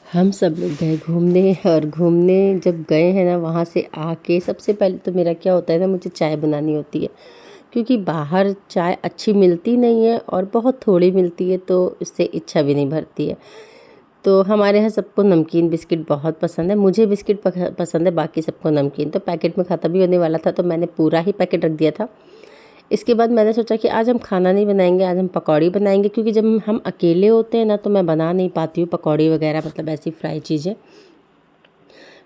हम सब लोग गए घूमने और घूमने जब गए हैं ना वहाँ से आके सबसे पहले तो मेरा क्या होता है ना, मुझे चाय बनानी होती है। क्योंकि बाहर चाय अच्छी मिलती नहीं है और बहुत थोड़ी मिलती है, तो इससे इच्छा भी नहीं भरती है। तो हमारे यहाँ सबको नमकीन बिस्किट बहुत पसंद है। मुझे बिस्किट पसंद है, बाकी सबको नमकीन। तो पैकेट में ख़त्म भी होने वाला था, तो मैंने पूरा ही पैकेट रख दिया था। इसके बाद मैंने सोचा कि आज हम खाना नहीं बनाएंगे, आज हम पकौड़ी बनाएंगे। क्योंकि जब हम अकेले होते हैं ना, तो मैं बना नहीं पाती हूँ पकौड़ी वगैरह, मतलब ऐसी फ्राई चीज़ें,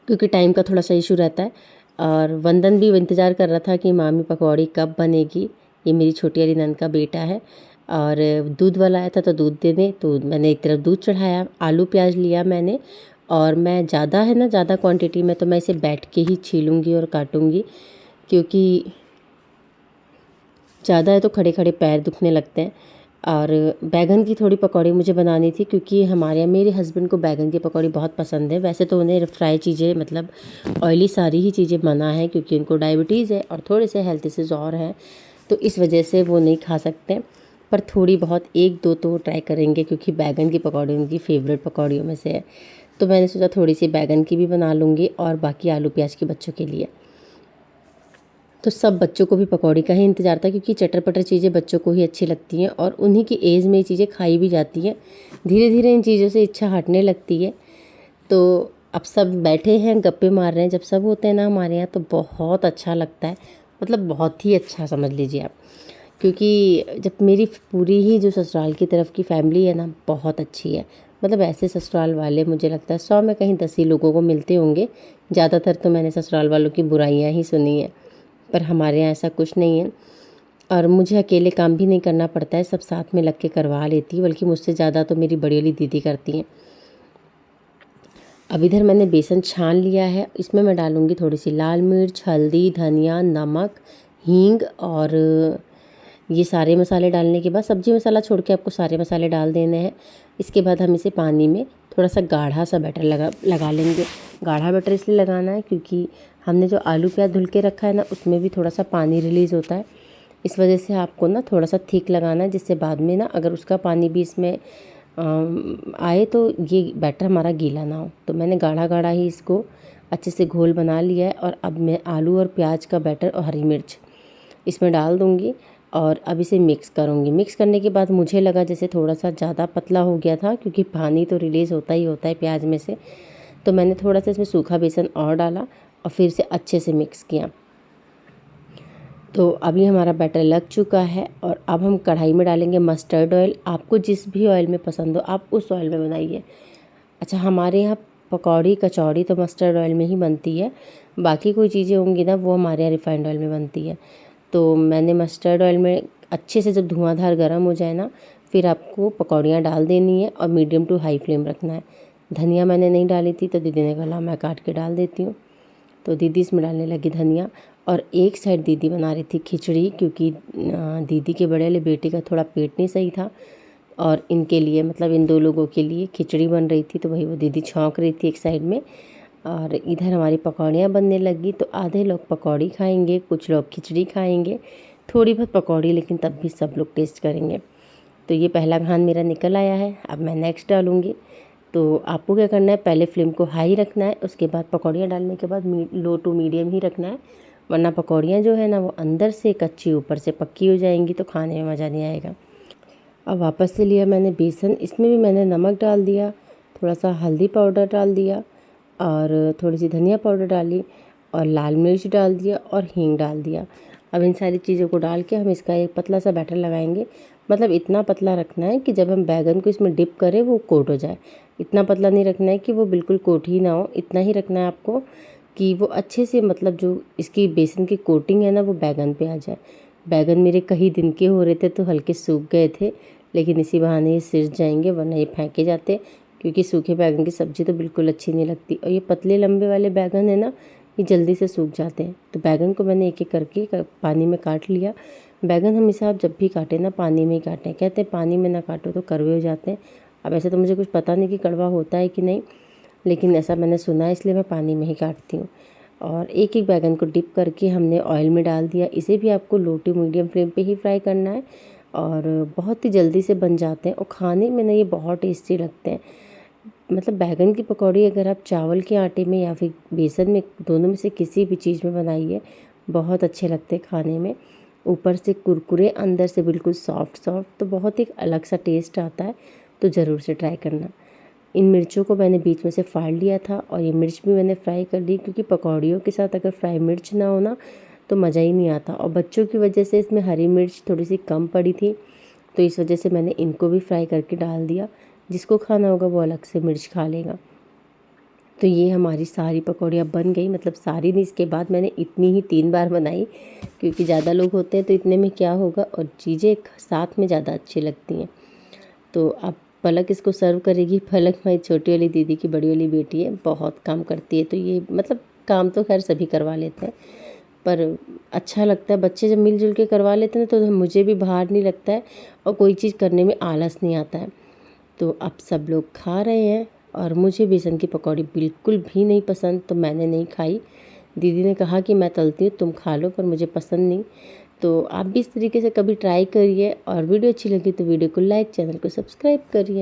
क्योंकि टाइम का थोड़ा सा इशू रहता है। और वंदन भी इंतज़ार कर रहा था कि मामी पकौड़ी कब बनेगी। ये मेरी छोटी वाली नंद का बेटा है। और दूध वाला आया था तो दूध देने, तो मैंने एक तरफ दूध चढ़ाया, आलू प्याज लिया मैंने। और मैं ज़्यादा है ना, ज़्यादा क्वांटिटी में, तो मैं इसे बैठ के ही छीलूँगी और काटूँगी। क्योंकि ज़्यादा है तो खड़े खड़े पैर दुखने लगते हैं। और बैंगन की थोड़ी पकौड़ी मुझे बनानी थी, क्योंकि हमारे यहाँ मेरे हस्बैंड को बैंगन की पकौड़ी बहुत पसंद है। वैसे तो उन्हें फ्राई चीज़ें, मतलब ऑयली सारी ही चीज़ें मना है, क्योंकि उनको डायबिटीज़ है और थोड़े से हेल्थ इश्यूज और हैं, तो इस वजह से वो नहीं खा सकते। पर थोड़ी बहुत एक दो तो ट्राई करेंगे, क्योंकि बैंगन की पकौड़ी उनकी फेवरेट पकौड़ियों में से है। तो मैंने सोचा थोड़ी सी बैंगन की भी बना लूँगी और बाकी आलू प्याज के बच्चों के लिए। तो सब बच्चों को भी पकौड़ी का ही इंतज़ार था, क्योंकि चटर पटर चीज़ें बच्चों को ही अच्छी लगती हैं और उन्हीं की एज में ये चीज़ें खाई भी जाती हैं। धीरे धीरे इन चीज़ों से इच्छा हटने लगती है। तो अब सब बैठे हैं, गप्पे मार रहे हैं। जब सब होते हैं ना हमारे यहाँ, तो बहुत अच्छा लगता है, मतलब बहुत ही अच्छा समझ लीजिए आप। क्योंकि जब मेरी पूरी ही जो ससुराल की तरफ की फैमिली है ना, बहुत अच्छी है। मतलब ऐसे ससुराल वाले मुझे लगता है 100 में कहीं 10 ही लोगों को मिलते होंगे। ज़्यादातर तो मैंने ससुराल वालों की बुराइयाँ ही सुनी हैं, पर हमारे यहाँ ऐसा कुछ नहीं है। और मुझे अकेले काम भी नहीं करना पड़ता है, सब साथ में लग के करवा लेती है, बल्कि मुझसे ज़्यादा तो मेरी बड़ी वाली दीदी करती हैं। अब इधर मैंने बेसन छान लिया है, इसमें मैं डालूँगी थोड़ी सी लाल मिर्च, हल्दी, धनिया, नमक, हींग। और ये सारे मसाले डालने के बाद, सब्जी मसाला छोड़ के आपको सारे मसाले डाल देने हैं। इसके बाद हम इसे पानी में थोड़ा सा गाढ़ा सा बैटर लगा लेंगे। गाढ़ा बैटर इसलिए लगाना है क्योंकि हमने जो आलू प्याज धुल के रखा है ना, उसमें भी थोड़ा सा पानी रिलीज़ होता है। इस वजह से आपको ना थोड़ा सा थिक लगाना है, जिससे बाद में ना अगर उसका पानी भी इसमें आए तो ये बैटर हमारा गीला ना हो। तो मैंने गाढ़ा गाढ़ा ही इसको अच्छे से घोल बना लिया है। और अब मैं आलू और प्याज का बैटर और हरी मिर्च इसमें डाल दूँगी और अब इसे मिक्स करूँगी। मिक्स करने के बाद मुझे लगा जैसे थोड़ा सा ज़्यादा पतला हो गया था, क्योंकि पानी तो रिलीज़ होता ही होता है प्याज में से। तो मैंने थोड़ा सा इसमें सूखा बेसन और डाला और फिर से अच्छे से मिक्स किया। तो अभी हमारा बैटर लग चुका है और अब हम कढ़ाई में डालेंगे मस्टर्ड ऑयल। आपको जिस भी ऑयल में पसंद हो आप उस ऑयल में बनाइए। अच्छा, हमारे यहाँ पकौड़ी कचौड़ी तो मस्टर्ड ऑयल में ही बनती है, बाकी कोई चीज़ें होंगी ना वो हमारे यहाँ रिफाइंड ऑयल में बनती है। तो मैंने मस्टर्ड ऑयल में अच्छे से जब धुआंधार गर्म हो जाए ना, फिर आपको पकौड़ियाँ डाल देनी है और मीडियम टू हाई फ्लेम रखना है। धनिया मैंने नहीं डाली थी, तो दीदी ने कहा मैं काट के डाल देती हूँ। तो दीदी इसमें डालने लगी धनिया। और एक साइड दीदी बना रही थी खिचड़ी, क्योंकि दीदी के बड़े वाले बेटे का थोड़ा पेट नहीं सही था, और इनके लिए, मतलब इन दो लोगों के लिए खिचड़ी बन रही थी। तो वही वो दीदी छौंक रही थी एक साइड में, और इधर हमारी पकौड़ियाँ बनने लगी। तो आधे लोग पकौड़ी खाएंगे, कुछ लोग खिचड़ी खाएंगे, थोड़ी बहुत पकौड़ी, लेकिन तब भी सब लोग टेस्ट करेंगे। तो ये पहला घान मेरा निकल आया है, अब मैं नेक्स्ट डालूँगी। तो आपको क्या करना है, पहले फ्लेम को हाई रखना है, उसके बाद पकौड़ियाँ डालने के बाद लो टू मीडियम ही रखना है, वरना पकौड़ियाँ जो है ना वो अंदर से कच्ची ऊपर से पक्की हो जाएंगी, तो खाने में मज़ा नहीं आएगा। अब वापस से लिया मैंने बेसन, इसमें भी मैंने नमक डाल दिया, थोड़ा सा हल्दी पाउडर डाल दिया और थोड़ी सी धनिया पाउडर डाली और लाल मिर्च डाल दिया और हींग डाल दिया। अब इन सारी चीज़ों को डाल के हम इसका एक पतला सा बैटर लगाएंगे। मतलब इतना पतला रखना है कि जब हम बैगन को इसमें डिप करें वो कोट हो जाए। इतना पतला नहीं रखना है कि वो बिल्कुल कोट ही ना हो, इतना ही रखना है आपको कि वो अच्छे से, मतलब जो इसकी बेसन की कोटिंग है ना वो बैगन पे आ जाए। बैगन मेरे कई दिन के हो रहे थे तो हल्के सूख गए थे, लेकिन इसी बहाने ये सिज जाएंगे, वरना ये फेंके जाते, क्योंकि सूखे बैगन की सब्ज़ी तो बिल्कुल अच्छी नहीं लगती। और ये पतले लंबे वाले बैगन है ना, ये जल्दी से सूख जाते हैं। तो बैगन को मैंने एक एक करके पानी में काट लिया। बैगन हमेशा आप जब भी काटें ना पानी में ही काटें, कहते हैं पानी में ना काटो तो कड़वे हो जाते हैं। अब ऐसे तो मुझे कुछ पता नहीं कि कड़वा होता है कि नहीं, लेकिन ऐसा मैंने सुना है, इसलिए मैं पानी में ही काटती हूँ। और एक एक बैगन को डिप करके हमने ऑयल में डाल दिया। इसे भी आपको लो टू मीडियम फ्लेम पे ही फ्राई करना है और बहुत ही जल्दी से बन जाते हैं और खाने में ना ये बहुत टेस्टी लगते हैं। मतलब बैंगन की पकौड़ी अगर आप चावल के आटे में या फिर बेसन में, दोनों में से किसी भी चीज़ में बनाइए, बहुत अच्छे लगते हैं खाने में। ऊपर से कुरकुरे, अंदर से बिल्कुल सॉफ्ट सॉफ्ट, तो बहुत एक अलग सा टेस्ट आता है। तो ज़रूर से ट्राई करना। इन मिर्चों को मैंने बीच में से फाड़ लिया था और ये मिर्च भी मैंने फ्राई कर ली, क्योंकि पकौड़ियों के साथ अगर फ्राई मिर्च ना हो ना तो मज़ा ही नहीं आता। और बच्चों की वजह से इसमें हरी मिर्च थोड़ी सी कम पड़ी थी, तो इस वजह से मैंने इनको भी फ्राई करके डाल दिया। जिसको खाना होगा वो अलग से मिर्च खा लेगा। तो ये हमारी सारी पकौड़ियाँ बन गई, मतलब सारी नहीं, इसके बाद मैंने इतनी ही 3 बार बनाई, क्योंकि ज़्यादा लोग होते हैं तो इतने में क्या होगा, और चीज़ें साथ में ज़्यादा अच्छी लगती हैं। तो अब पलक इसको सर्व करेगी। पलक मेरी छोटी वाली दीदी की बड़ी वाली बेटी है, बहुत काम करती है, तो ये मतलब काम तो खैर सभी करवा लेते हैं, पर अच्छा लगता है बच्चे जब मिलजुल के करवा लेते हैं तो मुझे भी भार नहीं लगता है और कोई चीज़ करने में आलस नहीं आता है। तो अब सब लोग खा रहे हैं और मुझे बेसन की पकौड़ी बिल्कुल भी नहीं पसंद, तो मैंने नहीं खाई। दीदी ने कहा कि मैं तलती हूँ, तुम खा लो, पर मुझे पसंद नहीं। तो आप भी इस तरीके से कभी ट्राई करिए, और वीडियो अच्छी लगी तो वीडियो को लाइक, चैनल को सब्सक्राइब करिए।